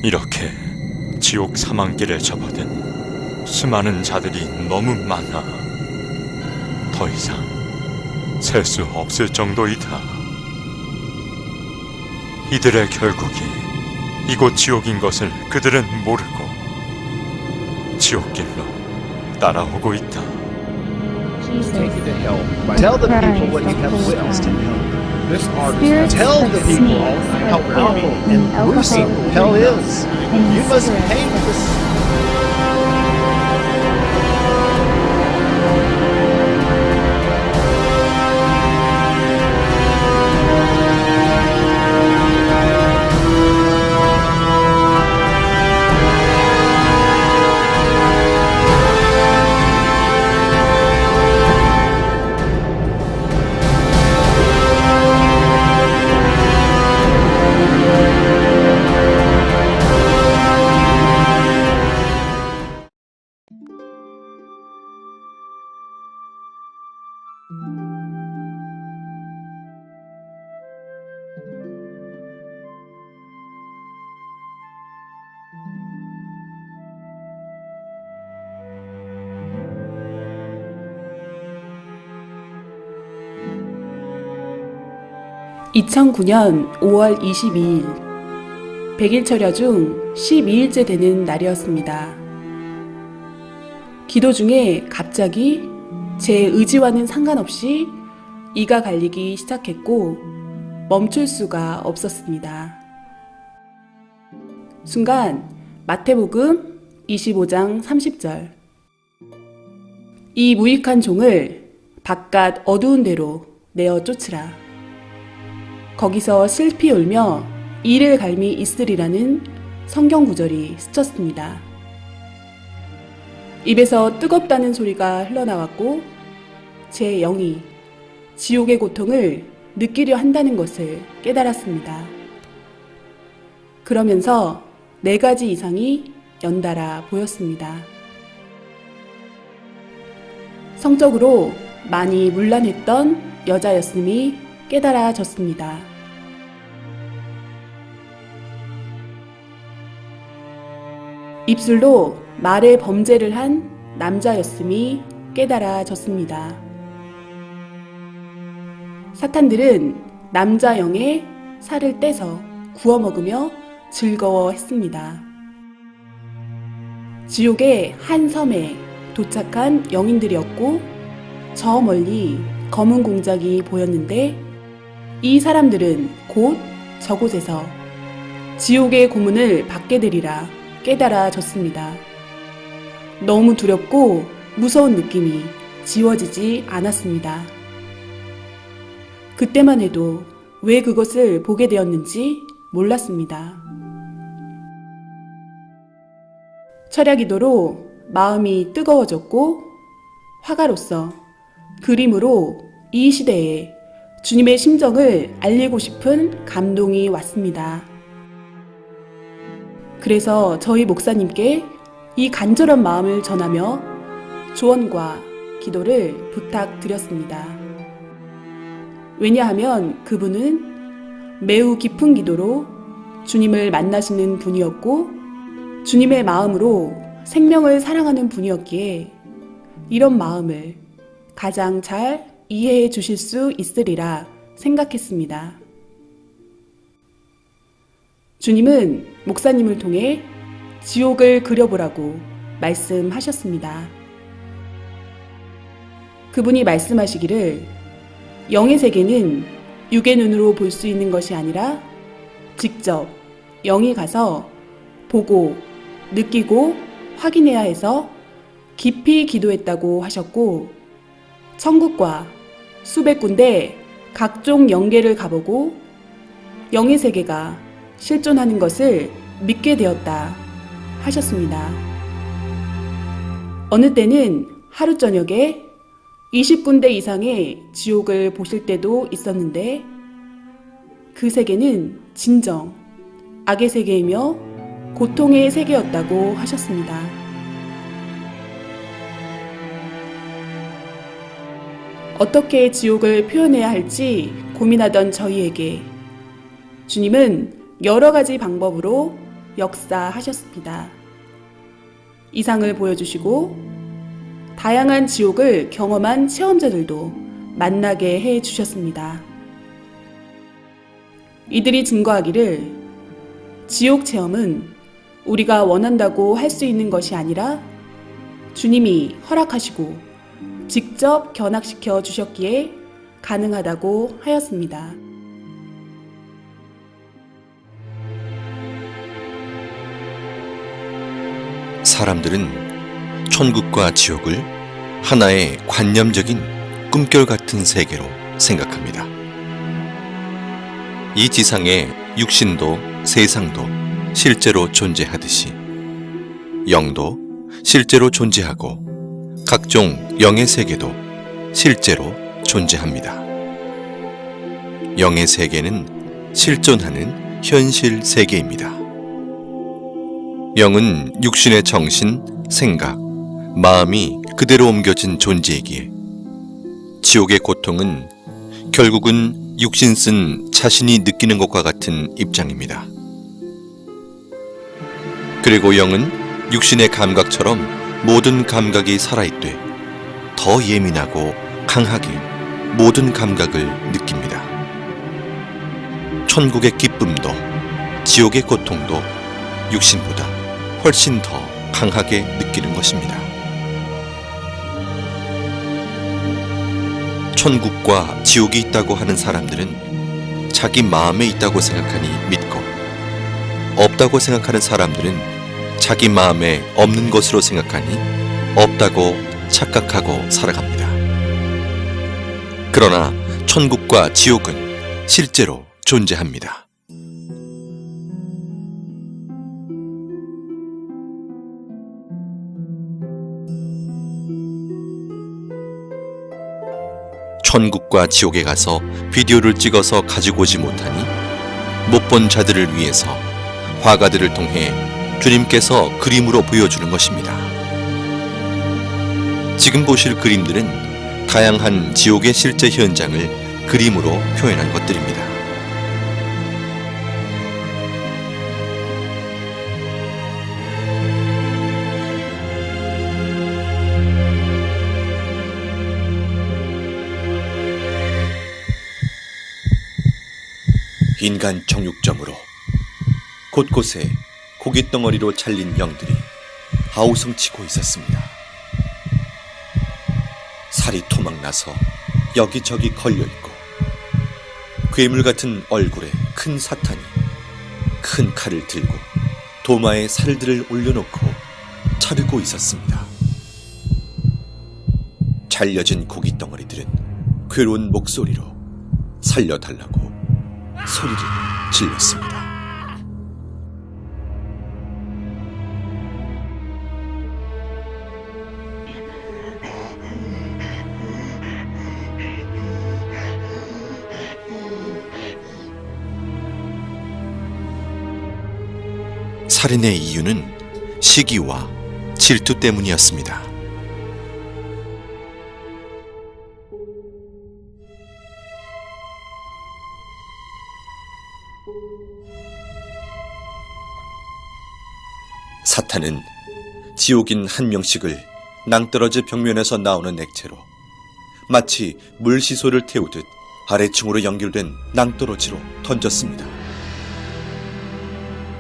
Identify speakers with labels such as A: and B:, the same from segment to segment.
A: 이렇게 지옥 사망길을 접어든 수많은 자들이 너무 많아 더 이상 셀 수 없을 정도이다. 이들의 결국이 이곳 지옥인 것을 그들은 모르고 지옥길로 따라오고 있다.
B: Take you to hell. Tell the people what you have witnessed in hell. This artist tell the people how powerful and gruesome hell is. You must pay for this.
C: (2009년 5월 22일) 100일 철야 중 12일째 되는 날이었습니다. 기도 중에 갑자기 제 의지와는 상관없이 이가 갈리기 시작했고 멈출 수가 없었습니다. 순간 마태복음 25장 30절 이 무익한 종을 바깥 어두운 데로 내어 쫓으라. 거기서 슬피 울며 이를 갈미 있으리라는 성경 구절이 스쳤습니다. 입에서 뜨겁다는 소리가 흘러나왔고 제 영이 지옥의 고통을 느끼려 한다는 것을 깨달았습니다. 그러면서 4가지 이상이 연달아 보였습니다. 성적으로 많이 문란했던 여자였음이 깨달아졌습니다. 입술로 말의 범죄를 한 남자였음이 깨달아졌습니다. 사탄들은 남자 영의 살을 떼서 구워 먹으며 즐거워했습니다. 지옥의 한 섬에 도착한 영인들이었고 저 멀리 검은 공작이 보였는데 이 사람들은 곧 저곳에서 지옥의 고문을 받게 되리라 깨달아졌습니다. 너무 두렵고 무서운 느낌이 지워지지 않았습니다. 그때만 해도 왜 그것을 보게 되었는지 몰랐습니다. 철야기도로 마음이 뜨거워졌고 화가로서 그림으로 이 시대에 주님의 심정을 알리고 싶은 감동이 왔습니다. 그래서 저희 목사님께 이 간절한 마음을 전하며 조언과 기도를 부탁드렸습니다. 왜냐하면 그분은 매우 깊은 기도로 주님을 만나시는 분이었고 주님의 마음으로 생명을 사랑하는 분이었기에 이런 마음을 가장 잘 이해해 주실 수 있으리라 생각했습니다. 주님은 목사님을 통해 지옥을 그려보라고 말씀하셨습니다. 그분이 말씀하시기를 영의 세계는 육의 눈으로 볼 수 있는 것이 아니라 직접 영이 가서 보고 느끼고 확인해야 해서 깊이 기도했다고 하셨고 천국과 수백 군데 각종 영계를 가보고 영의 세계가 실존하는 것을 믿게 되었다 하셨습니다. 어느 때는 하루 저녁에 20군데 이상의 지옥을 보실 때도 있었는데 그 세계는 진정 악의 세계이며 고통의 세계였다고 하셨습니다. 어떻게 지옥을 표현해야 할지 고민하던 저희에게 주님은 여러 가지 방법으로 역사하셨습니다. 이상을 보여주시고 다양한 지옥을 경험한 체험자들도 만나게 해 주셨습니다. 이들이 증거하기를 지옥 체험은 우리가 원한다고 할 수 있는 것이 아니라 주님이 허락하시고 직접 견학시켜 주셨기에 가능하다고 하였습니다.
D: 사람들은 천국과 지옥을 하나의 관념적인 꿈결 같은 세계로 생각합니다. 이 지상에 육신도 세상도 실제로 존재하듯이 영도 실제로 존재하고 각종 영의 세계도 실제로 존재합니다. 영의 세계는 실존하는 현실 세계입니다. 영은 육신의 정신, 생각, 마음이 그대로 옮겨진 존재이기에 지옥의 고통은 결국은 육신 쓴 자신이 느끼는 것과 같은 입장입니다. 그리고 영은 육신의 감각처럼 모든 감각이 살아있되 더 예민하고 강하게 모든 감각을 느낍니다. 천국의 기쁨도 지옥의 고통도 육신보다 훨씬 더 강하게 느끼는 것입니다. 천국과 지옥이 있다고 하는 사람들은 자기 마음에 있다고 생각하니 믿고, 없다고 생각하는 사람들은 자기 마음에 없는 것으로 생각하니 없다고 착각하고 살아갑니다. 그러나 천국과 지옥은 실제로 존재합니다. 천국과 지옥에 가서 비디오를 찍어서 가지고 오지 못하니 못 본 자들을 위해서 화가들을 통해 주님께서 그림으로 보여주는 것입니다. 지금 보실 그림들은 다양한 지옥의 실제 현장을 그림으로 표현한 것들입니다. 인간 정육점으로 곳곳에 고깃덩어리로 잘린 영들이 아우성치고 있었습니다. 살이 토막나서 여기저기 걸려있고 괴물 같은 얼굴에 큰 사탄이 큰 칼을 들고 도마에 살들을 올려놓고 자르고 있었습니다. 잘려진 고깃덩어리들은 괴로운 목소리로 살려달라고 소리를 질렀습니다. 살인의 이유는 시기와 질투 때문이었습니다. 사탄은 지옥인 한 명씩을 낭떠러지 벽면에서 나오는 액체로 마치 물시소를 태우듯 아래층으로 연결된 낭떠러지로 던졌습니다.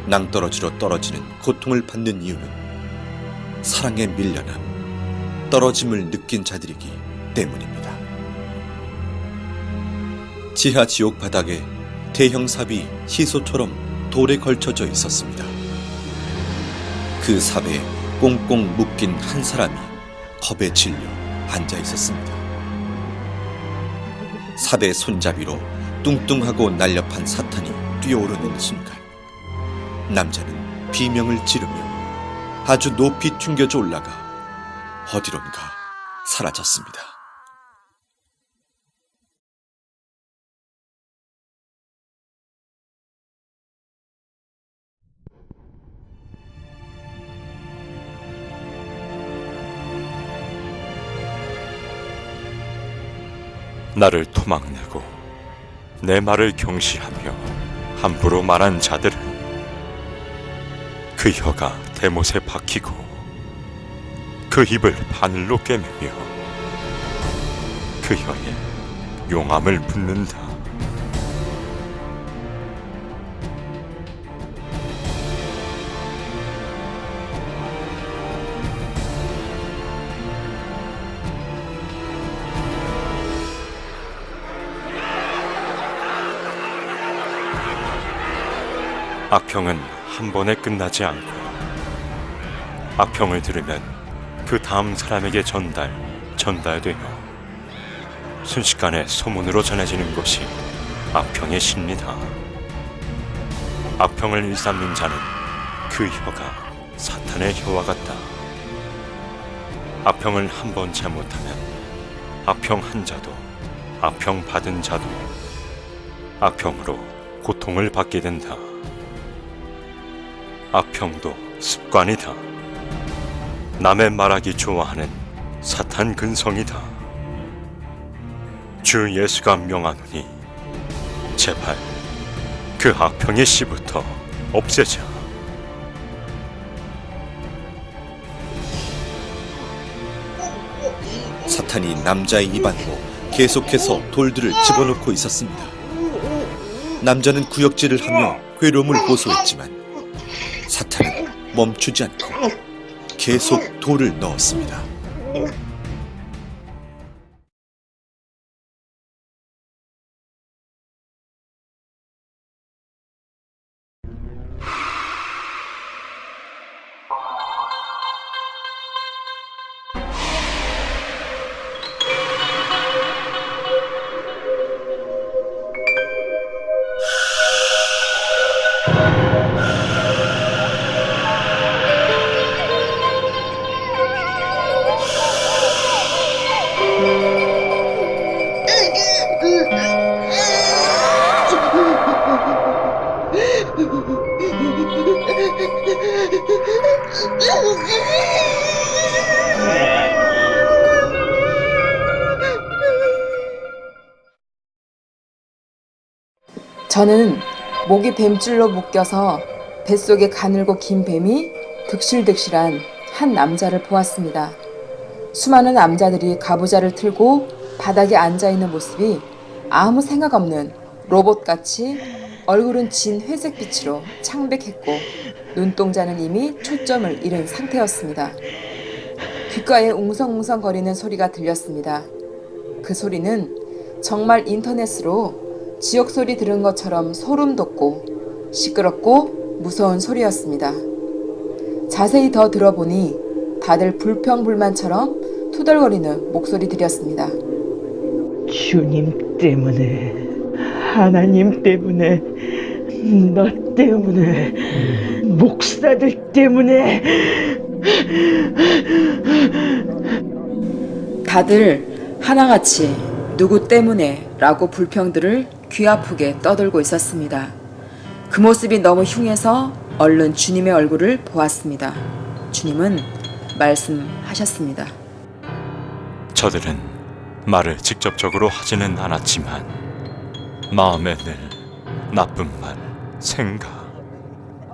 D: 낭떠러지로 떨어지는 고통을 받는 이유는 사랑에 밀려남, 떨어짐을 느낀 자들이기 때문입니다. 지하 지옥 바닥에 대형 삽이 시소처럼 돌에 걸쳐져 있었습니다. 그 삽에 꽁꽁 묶인 한 사람이 겁에 질려 앉아 있었습니다. 삽의 손잡이로 뚱뚱하고 날렵한 사탄이 뛰어오르는 순간 남자는 비명을 지르며 아주 높이 튕겨져 올라가 어디론가 사라졌습니다.
A: 나를 토막내고 내 말을 경시하며 함부로 말한 자들을 그 혀가 대못에 박히고 그 입을 바늘로 꿰매며 그 혀에 용암을 붓는다. 악평은 한 번에 끝나지 않고 악평을 들으면 그 다음 사람에게 전달되어 순식간에 소문으로 전해지는 것이 악평의 신리다. 악평을 일삼는 자는 그 혀가 사탄의 혀와 같다. 악평을 한 번 잘못하면 악평 한 자도 악평 받은 자도 악평으로 고통을 받게 된다. 악평도 습관이다. 남의 말하기 좋아하는 사탄 근성이다. 주 예수가 명하노니 제발 그 악평의 씨부터 없애자.
D: 사탄이 남자의 입안으로 계속해서 돌들을 집어넣고 있었습니다. 남자는 구역질을 하며 괴로움을 호소했지만 사탄은 멈추지 않고 계속 돌을 넣었습니다.
E: 저는 목이 뱀줄로 묶여서 뱃속에 가늘고 긴 뱀이 득실득실한 한 남자를 보았습니다. 수많은 남자들이 가부좌를 틀고 바닥에 앉아있는 모습이 아무 생각 없는 로봇같이 얼굴은 진 회색빛으로 창백했고 눈동자는 이미 초점을 잃은 상태였습니다. 귓가에 웅성웅성거리는 소리가 들렸습니다. 그 소리는 정말 인터넷으로 지옥소리 들은 것처럼 소름 돋고 시끄럽고 무서운 소리였습니다. 자세히 더 들어보니 다들 불평불만처럼 투덜거리는 목소리들이었습니다.
F: 주님 때문에, 하나님 때문에, 너 때문에, 목사들 때문에.
E: 다들 하나같이 누구 때문에 라고 불평들을 귀 아프게 떠들고 있었습니다. 그 모습이 너무 흉해서 얼른 주님의 얼굴을 보았습니다. 주님은 말씀하셨습니다.
A: 저들은 말을 직접적으로 하지는 않았지만 마음에 늘 나쁜 말, 생각,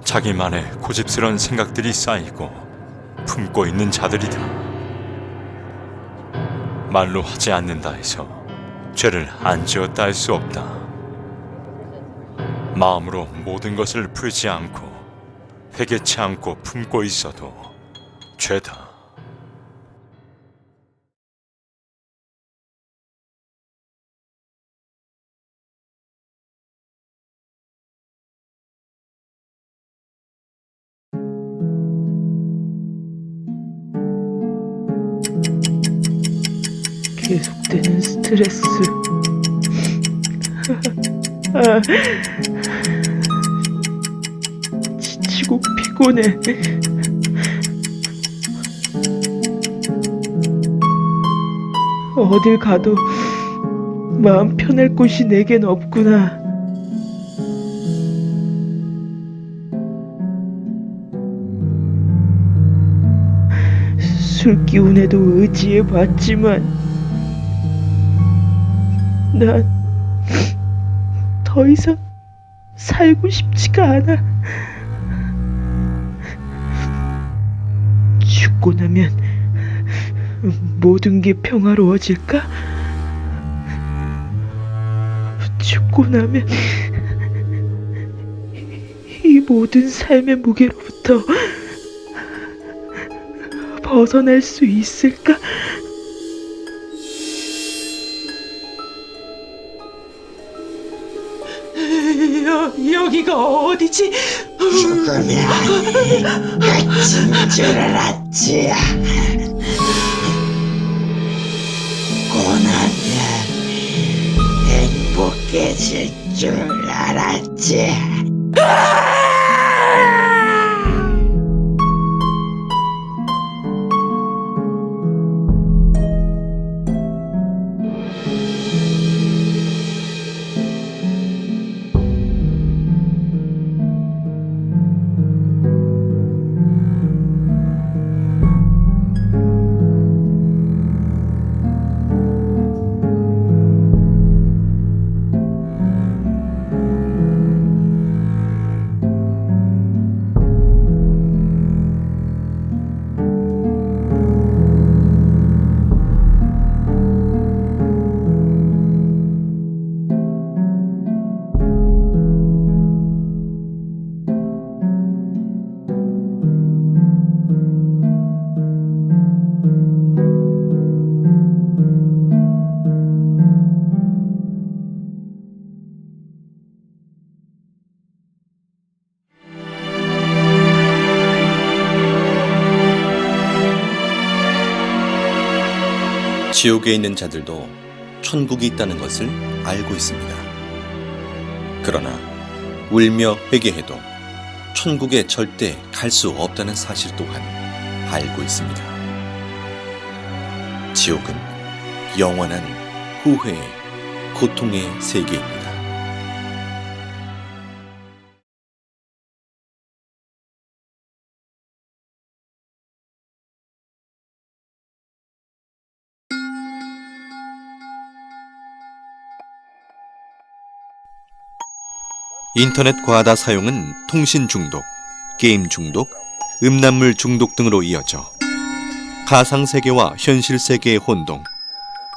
A: 자기만의 고집스러운 생각들이 쌓이고 품고 있는 자들이다. 말로 하지 않는다 해서 죄를 안 지었다 할 수 없다. 마음으로 모든 것을 풀지 않고 회개치 않고 품고 있어도 죄다.
F: 계속되는 스트레스. 지치고 피곤해. 어딜 가도 마음 편할 곳이 내겐 없구나. 술 기운에도 의지해 봤지만 난 더 이상 살고 싶지가 않아. 죽고 나면 모든 게 평화로워질까? 죽고 나면 이 모든 삶의 무게로부터 벗어날 수 있을까? 여기가 어디지?
G: 죽으면 끝인 줄 알았지. 고나면 행복해질 줄 알았지.
D: 지옥에 있는 자들도 천국이 있다는 것을 알고 있습니다. 그러나 울며 회개해도 천국에 절대 갈 수 없다는 사실 또한 알고 있습니다. 지옥은 영원한 후회의 고통의 세계입니다. 인터넷 과다 사용은 통신 중독, 게임 중독, 음란물 중독 등으로 이어져 가상세계와 현실세계의 혼동,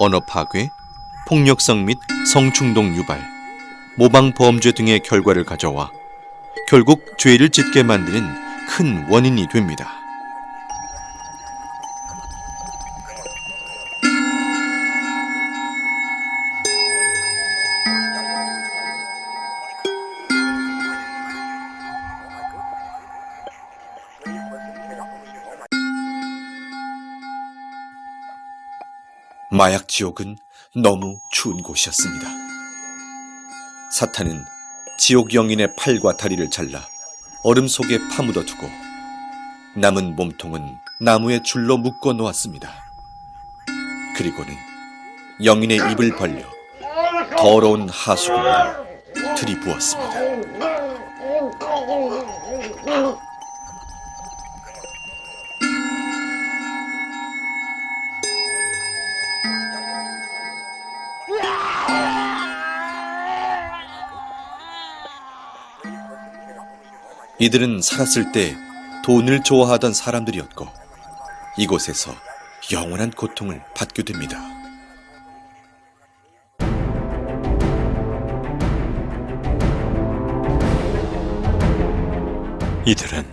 D: 언어 파괴, 폭력성 및 성충동 유발, 모방 범죄 등의 결과를 가져와 결국 죄를 짓게 만드는 큰 원인이 됩니다. 마약 지옥은 너무 추운 곳이었습니다. 사탄은 지옥 영인의 팔과 다리를 잘라 얼음 속에 파묻어 두고 남은 몸통은 나무에 줄로 묶어 놓았습니다. 그리고는 영인의 입을 벌려 더러운 하수구를 들이부었습니다. 이들은 살았을 때 돈을 좋아하던 사람들이었고 이곳에서 영원한 고통을 받게 됩니다.
A: 이들은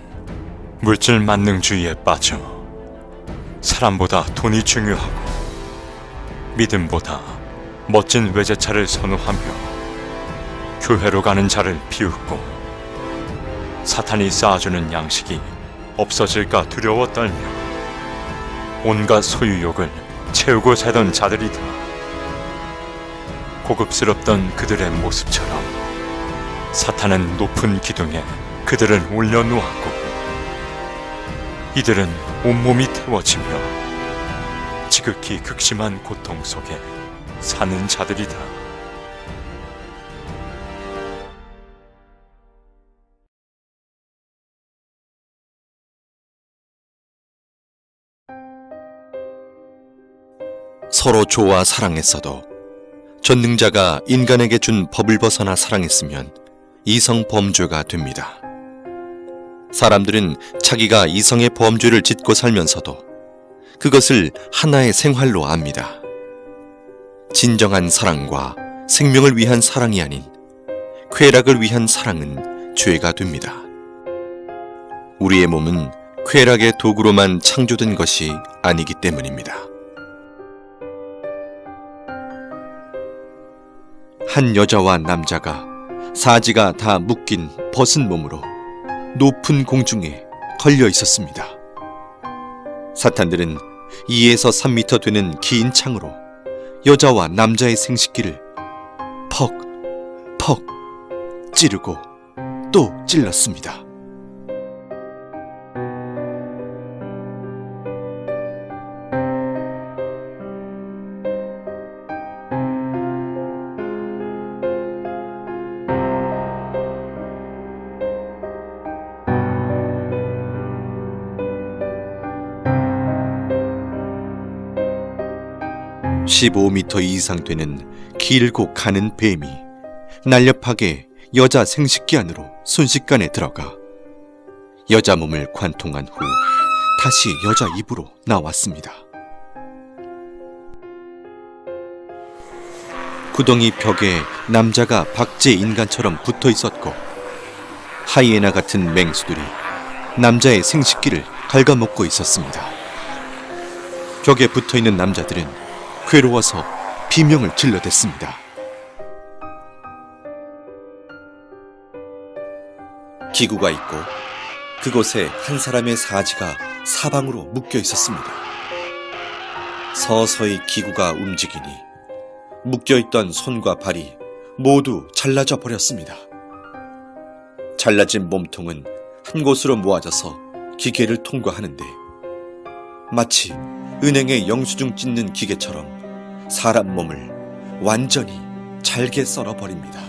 A: 물질 만능주의에 빠져 사람보다 돈이 중요하고 믿음보다 멋진 외제차를 선호하며 교회로 가는 자를 비웃고 사탄이 쌓아주는 양식이 없어질까 두려워 떨며 온갖 소유욕을 채우고 살던 자들이다. 고급스럽던 그들의 모습처럼 사탄은 높은 기둥에 그들을 올려놓았고 이들은 온몸이 태워지며 지극히 극심한 고통 속에 사는 자들이다.
D: 서로 좋아 사랑했어도 전능자가 인간에게 준 법을 벗어나 사랑했으면 이성 범죄가 됩니다. 사람들은 자기가 이성의 범죄를 짓고 살면서도 그것을 하나의 생활로 압니다. 진정한 사랑과 생명을 위한 사랑이 아닌 쾌락을 위한 사랑은 죄가 됩니다. 우리의 몸은 쾌락의 도구로만 창조된 것이 아니기 때문입니다. 한 여자와 남자가 사지가 다 묶인 벗은 몸으로 높은 공중에 걸려 있었습니다. 사탄들은 2에서 3미터 되는 긴 창으로 여자와 남자의 생식기를 퍽, 퍽 찌르고 또 찔렀습니다. (15m) 이상 되는 길고 가는 뱀이 날렵하게 여자 생식기 안으로 순식간에 들어가 여자 몸을 관통한 후 다시 여자 입으로 나왔습니다. 구덩이 벽에 남자가 박제 인간처럼 붙어 있었고 하이에나 같은 맹수들이 남자의 생식기를 갉아먹고 있었습니다. 벽에 붙어 있는 남자들은 괴로워서 비명을 질러댔습니다. 기구가 있고 그곳에 한 사람의 사지가 사방으로 묶여 있었습니다. 서서히 기구가 움직이니 묶여있던 손과 발이 모두 잘라져 버렸습니다. 잘라진 몸통은 한 곳으로 모아져서 기계를 통과하는데 마치 은행에 영수증 찢는 기계처럼 사람 몸을 완전히 잘게 썰어버립니다.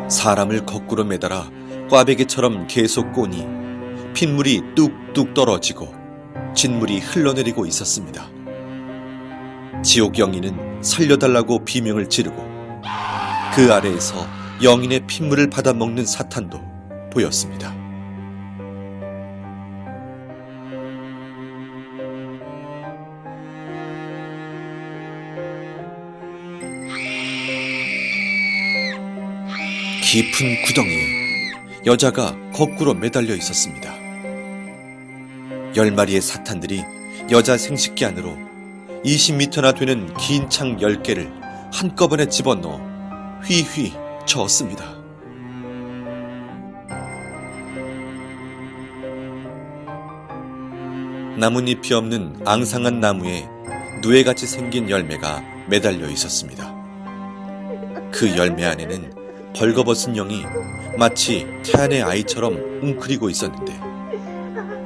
D: 사람을 거꾸로 매달아 꽈배기처럼 계속 꼬니 핏물이 뚝뚝 떨어지고 진물이 흘러내리고 있었습니다. 지옥 영인은 살려달라고 비명을 지르고 그 아래에서 영인의 핏물을 받아먹는 사탄도 보였습니다. 깊은 구덩이에 여자가 거꾸로 매달려 있었습니다. 10마리의 사탄들이 여자 생식기 안으로 20m나 되는 긴 창 10개를 한꺼번에 집어넣어 휘휘 저었습니다. 나뭇잎이 없는 앙상한 나무에 누에같이 생긴 열매가 매달려 있었습니다. 그 열매 안에는 벌거벗은 영이 마치 태안의 아이처럼 웅크리고 있었는데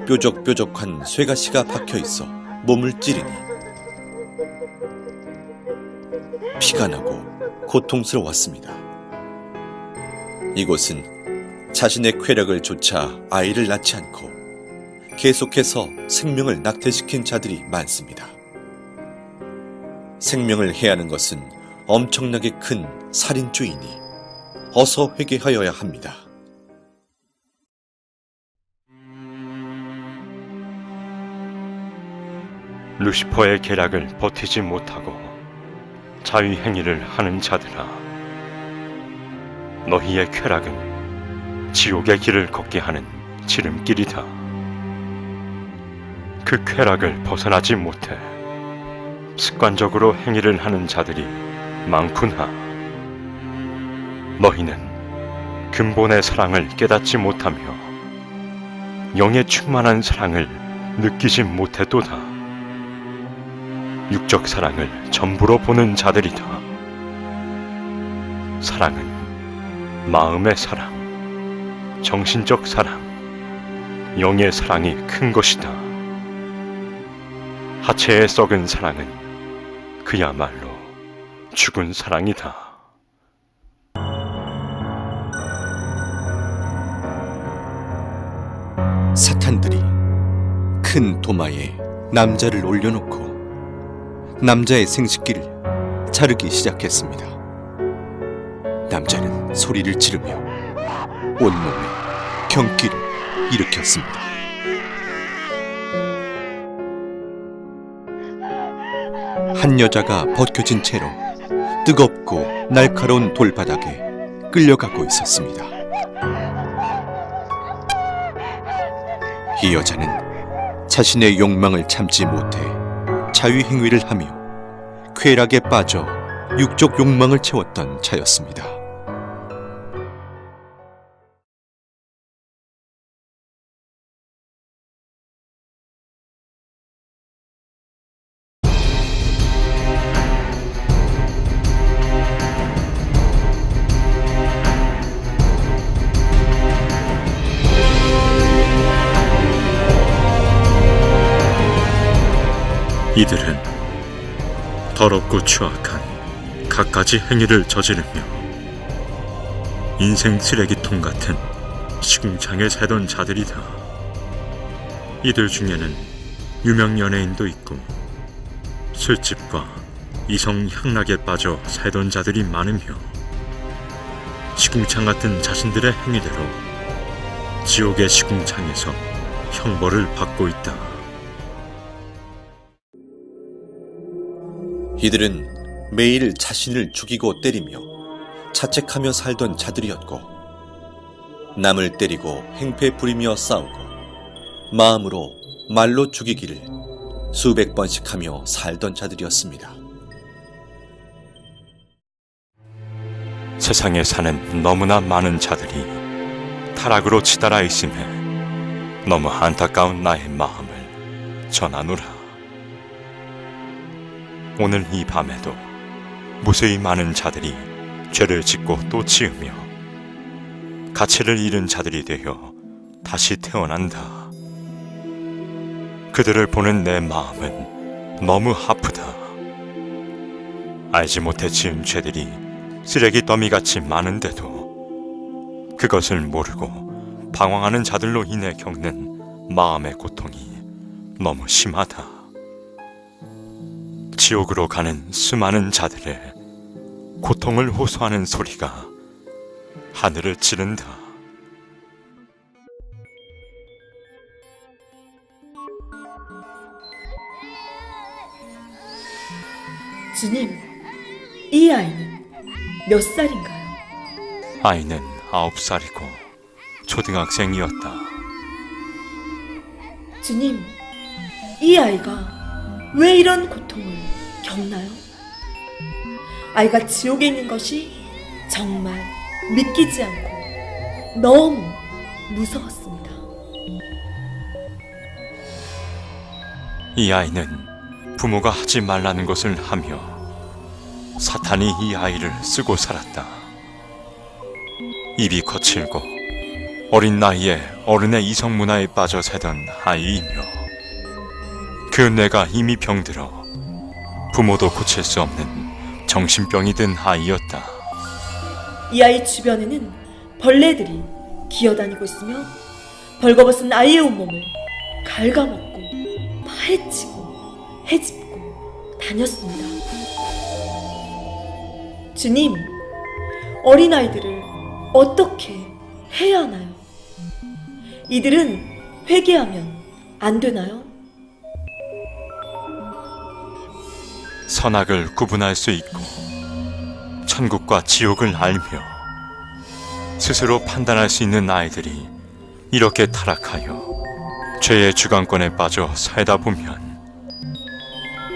D: 뾰족뾰족한 쇠가시가 박혀 있어 몸을 찌르니 피가 나고 고통스러웠습니다. 이곳은 자신의 쾌락을 좇아 아이를 낳지 않고 계속해서 생명을 낙태시킨 자들이 많습니다. 생명을 해하는 것은 엄청나게 큰 살인죄이니 어서 회개하여야 합니다.
A: 루시퍼의 계략을 버티지 못하고 자위행위를 하는 자들아, 너희의 쾌락은 지옥의 길을 걷게 하는 지름길이다. 그 쾌락을 벗어나지 못해 습관적으로 행위를 하는 자들이 많구나. 너희는 근본의 사랑을 깨닫지 못하며 영의 충만한 사랑을 느끼지 못했도다. 육적 사랑을 전부로 보는 자들이다. 사랑은 마음의 사랑, 정신적 사랑, 영의 사랑이 큰 것이다. 하체에 썩은 사랑은 그야말로 죽은 사랑이다.
D: 사탄들이 큰 도마에 남자를 올려놓고 남자의 생식기를 자르기 시작했습니다. 남자는 소리를 지르며 온몸에 경기를 일으켰습니다. 한 여자가 벗겨진 채로 뜨겁고 날카로운 돌바닥에 끌려가고 있었습니다. 이 여자는 자신의 욕망을 참지 못해 자위행위를 하며 쾌락에 빠져 육적 욕망을 채웠던 자였습니다.
A: 이들은 더럽고 추악한 갖가지 행위를 저지르며 인생 쓰레기통 같은 시궁창에 살던 자들이다. 이들 중에는 유명 연예인도 있고 술집과 이성 향락에 빠져 살던 자들이 많으며 시궁창 같은 자신들의 행위대로 지옥의 시궁창에서 형벌을 받고 있다.
D: 이들은 매일 자신을 죽이고 때리며 자책하며 살던 자들이었고 남을 때리고 행패 부리며 싸우고 마음으로 말로 죽이기를 수백 번씩 하며 살던 자들이었습니다.
A: 세상에 사는 너무나 많은 자들이 타락으로 치달아 있음에 너무 안타까운 나의 마음을 전하노라. 오늘 이 밤에도 무수히 많은 자들이 죄를 짓고 또 지으며 가치를 잃은 자들이 되어 다시 태어난다. 그들을 보는 내 마음은 너무 아프다. 알지 못해 지은 죄들이 쓰레기 더미같이 많은데도 그것을 모르고 방황하는 자들로 인해 겪는 마음의 고통이 너무 심하다. 지옥으로 가는 수많은 자들의 고통을 호소하는 소리가 하늘을 찌른다.
H: 주님, 이 아이는 몇 살인가요?
A: 아이는 9살이고 초등학생이었다.
H: 주님, 이 아이가 왜 이런 고통을 겪나요? 아이가 지옥에 있는 것이 정말 믿기지 않고 너무 무서웠습니다.
A: 이 아이는 부모가 하지 말라는 것을 하며 사탄이 이 아이를 쓰고 살았다. 입이 거칠고 어린 나이에 어른의 이성 문화에 빠져 살던 아이이며 그 뇌가 이미 병들어 부모도 고칠 수 없는 정신병이 든 아이였다.
H: 이 아이 주변에는 벌레들이 기어다니고 있으며 벌거벗은 아이의 온몸을 갉아먹고 파헤치고 헤집고 다녔습니다. 주님, 어린아이들을 어떻게 해야 하나요? 이들은 회개하면 안 되나요?
A: 선악을 구분할 수 있고 천국과 지옥을 알며 스스로 판단할 수 있는 아이들이 이렇게 타락하여 죄의 주관권에 빠져 살다 보면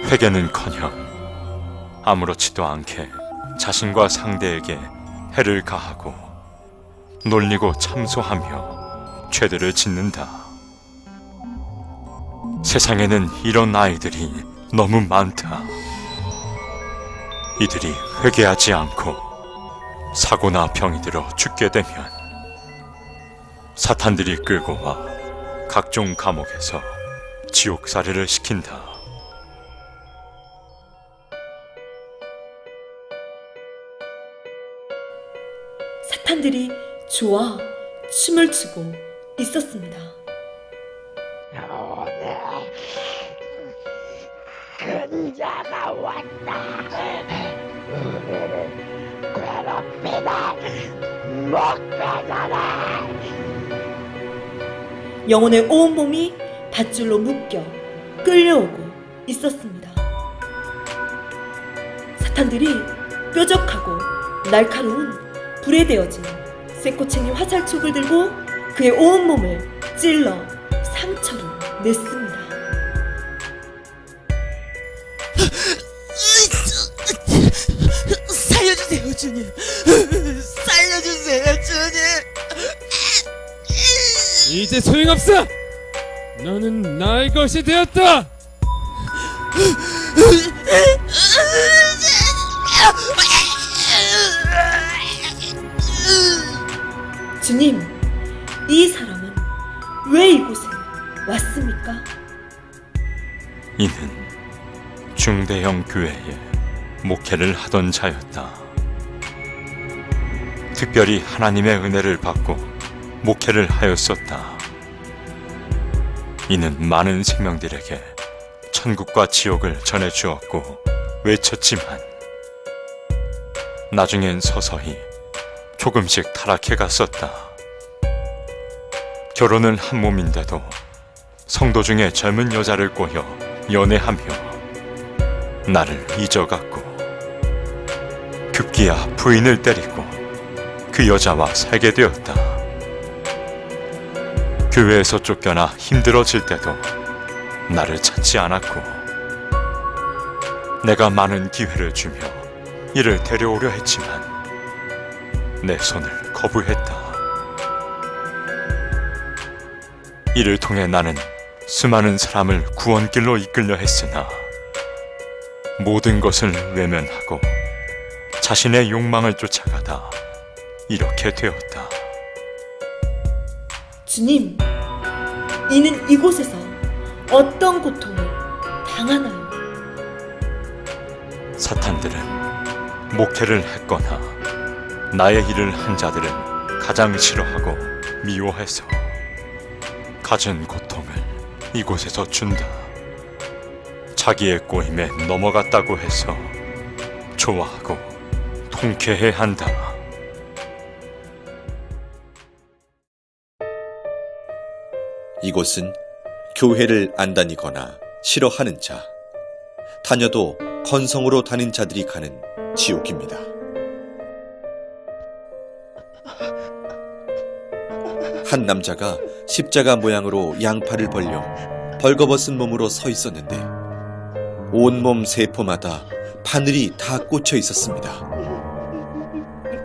A: 회개는커녕 아무렇지도 않게 자신과 상대에게 해를 가하고 놀리고 참소하며 죄들을 짓는다. 세상에는 이런 아이들이 너무 많다. 이들이 회개하지 않고 사고나 병이 들어 죽게 되면 사탄들이 끌고 와 각종 감옥에서 지옥살이를 시킨다.
H: 사탄들이 좋아 춤을 추고 있었습니다.
G: 오늘 근자가 왔다. 우리를 괴롭게
H: 영혼의 온몸이 밧줄로 묶여 끌려오고 있었습니다. 사탄들이 뾰족하고 날카로운 불에 데워진 쇠꼬챙이 화살촉을 들고 그의 온몸을 찔러 상처를 냈습니다.
I: 살려주세요, 주님. 살려주세요, 주님.
J: 이제 소용없어. 너는 나의 것이 되었다.
H: 주님, 이 사람은 왜 이곳에 왔습니까?
A: 이는 중대형 교회에 목회를 하던 자였다. 특별히 하나님의 은혜를 받고 목회를 하였었다. 이는 많은 생명들에게 천국과 지옥을 전해주었고 외쳤지만 나중엔 서서히 조금씩 타락해 갔었다. 결혼은 한 몸인데도 성도 중에 젊은 여자를 꼬여 연애하며 나를 잊어갔고 급기야 부인을 때리고 그 여자와 살게 되었다. 교회에서 쫓겨나 힘들어질 때도 나를 찾지 않았고 내가 많은 기회를 주며 이를 데려오려 했지만 내 손을 거부했다. 이를 통해 나는 수많은 사람을 구원길로 이끌려 했으나 모든 것을 외면하고 자신의 욕망을 쫓아가다 이렇게 되었다.
H: 주님, 이는 이곳에서 어떤 고통을 당하나요?
A: 사탄들은 목회를 했거나 나의 일을 한 자들은 가장 싫어하고 미워해서 가진 고통을 이곳에서 준다. 자기의 꼬임에 넘어갔다고 해서 좋아하고 통쾌해 한다.
D: 이곳은 교회를 안 다니거나 싫어하는 자, 다녀도 건성으로 다닌 자들이 가는 지옥입니다. 한 남자가 십자가 모양으로 양팔을 벌려 벌거벗은 몸으로 서 있었는데 온몸 세포마다 바늘이 다 꽂혀 있었습니다.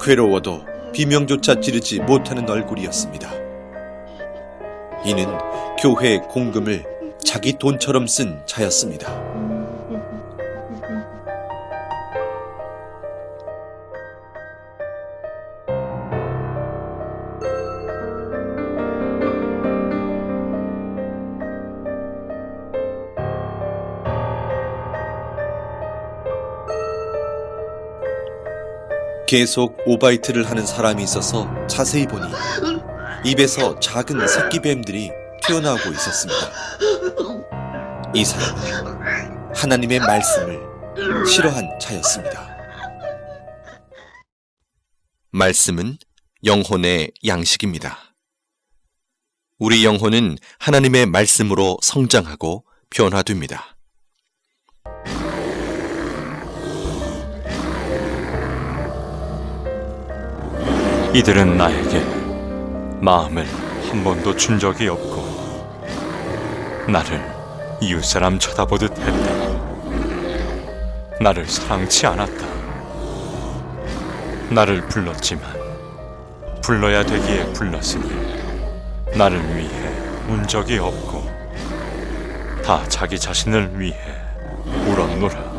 D: 괴로워도 비명조차 지르지 못하는 얼굴이었습니다. 이는 교회 공금을 자기 돈처럼 쓴 자였습니다. 계속 오바이트를 하는 사람이 있어서 자세히 보니 입에서 작은 새끼뱀들이 튀어나오고 있었습니다. 이 사람은 하나님의 말씀을 싫어한 자였습니다. 말씀은 영혼의 양식입니다. 우리 영혼은 하나님의 말씀으로 성장하고 변화됩니다.
A: 이들은 나에게 마음을 한 번도 준 적이 없고 나를 이웃사람 쳐다보듯 했다. 나를 사랑치 않았다. 나를 불렀지만 불러야 되기에 불렀으니 나를 위해 운 적이 없고 다 자기 자신을 위해 울었노라.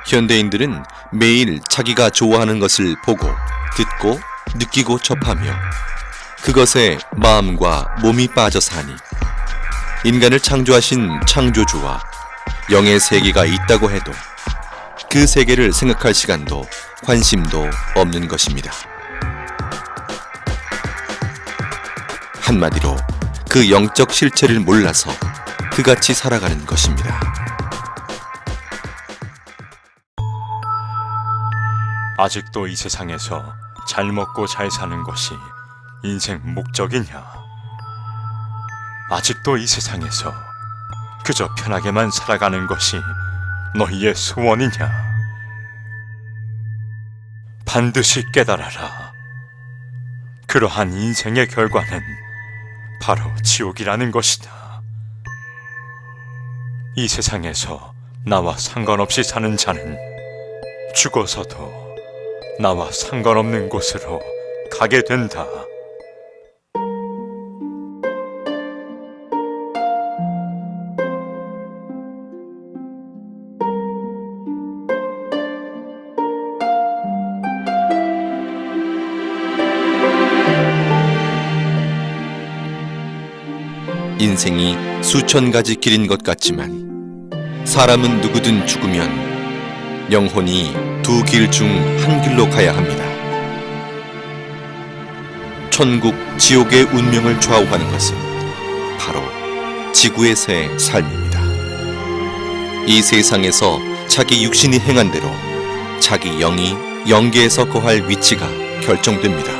D: 현대인들은 매일 자기가 좋아하는 것을 보고, 듣고, 느끼고 접하며 그것에 마음과 몸이 빠져 사니 인간을 창조하신 창조주와 영의 세계가 있다고 해도 그 세계를 생각할 시간도 관심도 없는 것입니다. 한마디로 그 영적 실체를 몰라서 그같이 살아가는 것입니다.
A: 아직도 이 세상에서 잘 먹고 잘 사는 것이 인생 목적이냐? 아직도 이 세상에서 그저 편하게만 살아가는 것이 너희의 소원이냐? 반드시 깨달아라. 그러한 인생의 결과는 바로 지옥이라는 것이다. 이 세상에서 나와 상관없이 사는 자는 죽어서도 나와 상관없는 곳으로 가게 된다.
D: 인생이 수천 가지 길인 것 같지만 사람은 누구든 죽으면 영혼이 두 길 중 한 길로 가야 합니다. 천국, 지옥의 운명을 좌우하는 것은 바로 지구에서의 삶입니다. 이 세상에서 자기 육신이 행한 대로 자기 영이 영계에서 거할 위치가 결정됩니다.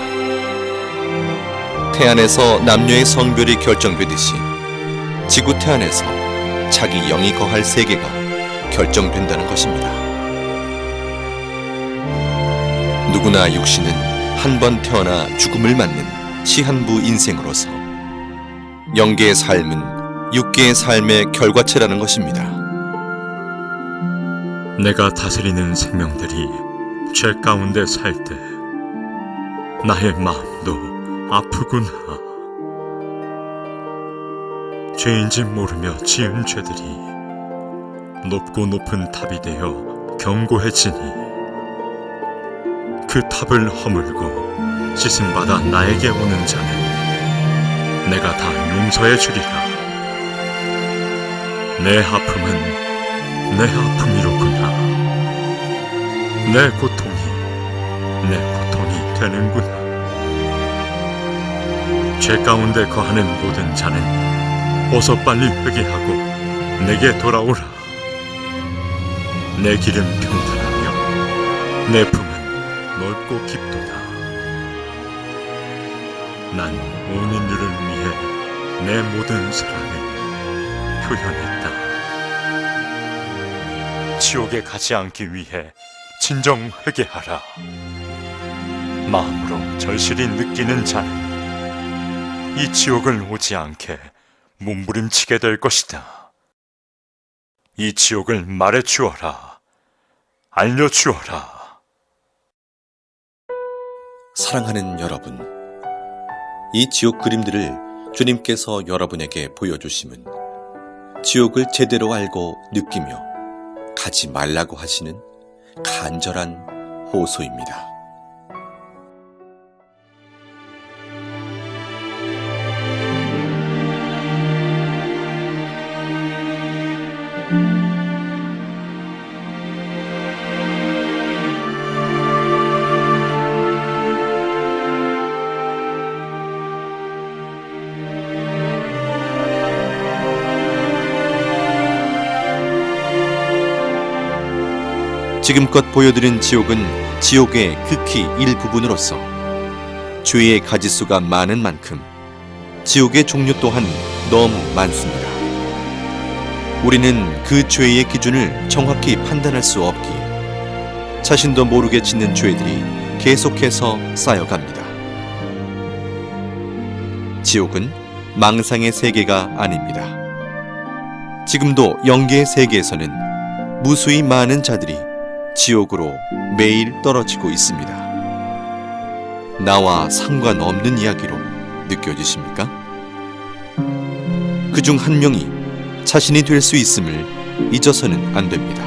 D: 태안에서 남녀의 성별이 결정되듯이 지구 태안에서 자기 영이 거할 세계가 결정된다는 것입니다. 누구나 육신은 한 번 태어나 죽음을 맞는 시한부 인생으로서 영계의 삶은 육계의 삶의 결과체라는 것입니다.
A: 내가 다스리는 생명들이 죄 가운데 살 때 나의 마음도 아프구나. 죄인지 모르며 지은 죄들이 높고 높은 탑이 되어 견고해지니 그 탑을 허물고 씻음받아 나에게 오는 자는 내가 다 용서해 주리라. 내 아픔은 내 아픔이로구나. 내 고통이 내 고통이 되는구나. 죄 가운데 거하는 모든 자는 어서 빨리 회개하고 내게 돌아오라. 내 길은 평탄하며 내 품은 넓고 깊도다. 난 온 인류를 위해 내 모든 사랑을 표현했다. 지옥에 가지 않기 위해 진정 회개하라. 마음으로 절실히 느끼는 자는 이 지옥을 오지 않게 몸부림치게 될 것이다. 이 지옥을 말해 주어라. 알려 주어라.
D: 사랑하는 여러분, 이 지옥 그림들을 주님께서 여러분에게 보여주심은 지옥을 제대로 알고 느끼며 가지 말라고 하시는 간절한 호소입니다. 지금껏 보여드린 지옥은 지옥의 극히 일부분으로서 죄의 가지수가 많은 만큼 지옥의 종류 또한 너무 많습니다. 우리는 그 죄의 기준을 정확히 판단할 수 없기에 자신도 모르게 짓는 죄들이 계속해서 쌓여갑니다. 지옥은 망상의 세계가 아닙니다. 지금도 영계의 세계에서는 무수히 많은 자들이 지옥으로 매일 떨어지고 있습니다. 나와 상관없는 이야기로 느껴지십니까? 그중 한 명이 자신이 될 수 있음을 잊어서는 안 됩니다.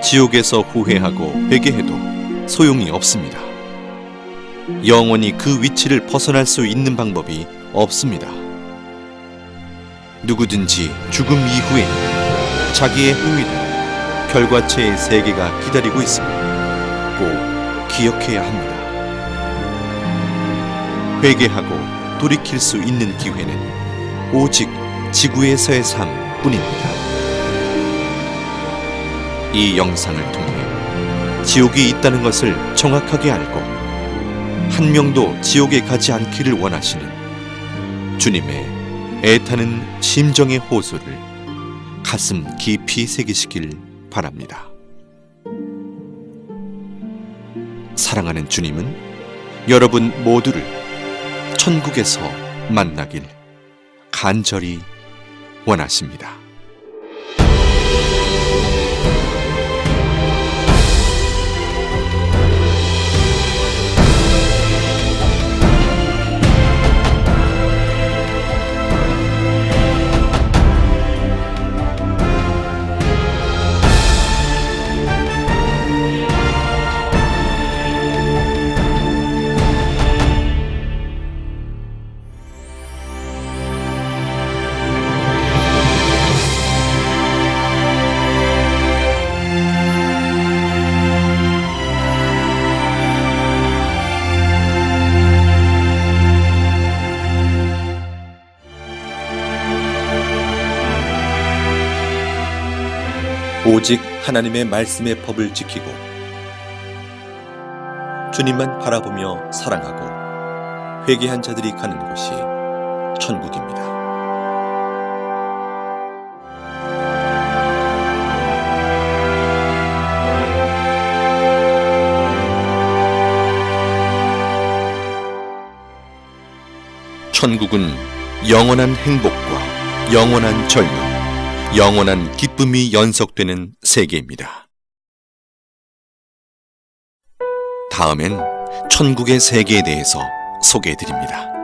D: 지옥에서 후회하고 회개해도 소용이 없습니다. 영원히 그 위치를 벗어날 수 있는 방법이 없습니다. 누구든지 죽음 이후에 자기의 행위대로 결과체의 세계가 기다리고 있음을 꼭 기억해야 합니다. 회개하고 돌이킬 수 있는 기회는 오직 지구에서의 삶뿐입니다. 이 영상을 통해 지옥이 있다는 것을 정확하게 알고 한 명도 지옥에 가지 않기를 원하시는 주님의 애타는 심정의 호소를 가슴 깊이 새기시길 바랍니다. 사랑하는 주님은 여러분 모두를 천국에서 만나길 간절히 원하십니다. 오직 하나님의 말씀의 법을 지키고 주님만 바라보며 사랑하고 회개한 자들이 가는 곳이 천국입니다. 천국은 영원한 행복과 영원한 젊음, 영원한 기쁨이 연속되는 세계입니다. 다음엔 천국의 세계에 대해서 소개해드립니다.